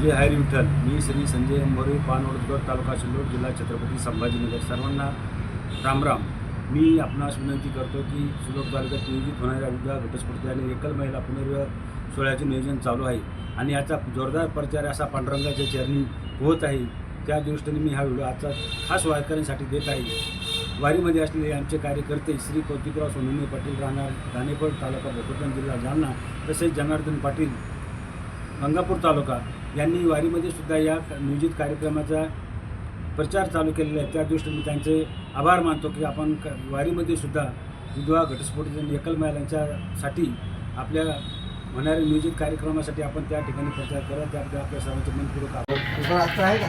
जय हरी विठ्ठल. मी श्री संजय मोरे, पानवडगड, तालुका सिल्लोड, जिल्हा छत्रपती संभाजीनगर. सर्वांना रामराम. मी आपणास विनंती करतो की सिल्लोड तालुक्यात नियोजित होणाऱ्या विविध घटस्फोटी आणि एकल महिला पुनर्विवाह सोहळ्याचे नियोजन चालू आहे आणि याचा जोरदार प्रचार असा पांडुरंगाच्या चरणी होत आहे. त्या दृष्टीने मी हा व्हिडिओ आजचा खास वारकऱ्यांसाठी देत आहे. वारीमध्ये असलेले आमचे कार्यकर्ते श्री कौतिकराव सोनवणे पाटील, राहणार दानेपड, तालुका भोकरदन, जिल्हा जालना, तसेच जनार्दन पाटील, गंगापूर तालुका यांनी वारीमध्ये सुद्धा या नियोजित कार्यक्रमाचा प्रचार चालू केलेला आहे. त्या दृष्टीने मी त्यांचे आभार मानतो की आपण वारीमध्ये सुद्धा विधवा घटस्फोटी आणि एकल महिलांच्यासाठी आपल्या होणाऱ्या नियोजित कार्यक्रमासाठी आपण त्या ठिकाणी प्रचार करा. त्याबद्दल आपल्या सर्वांचे मनपूर्वक आभार. आहे का?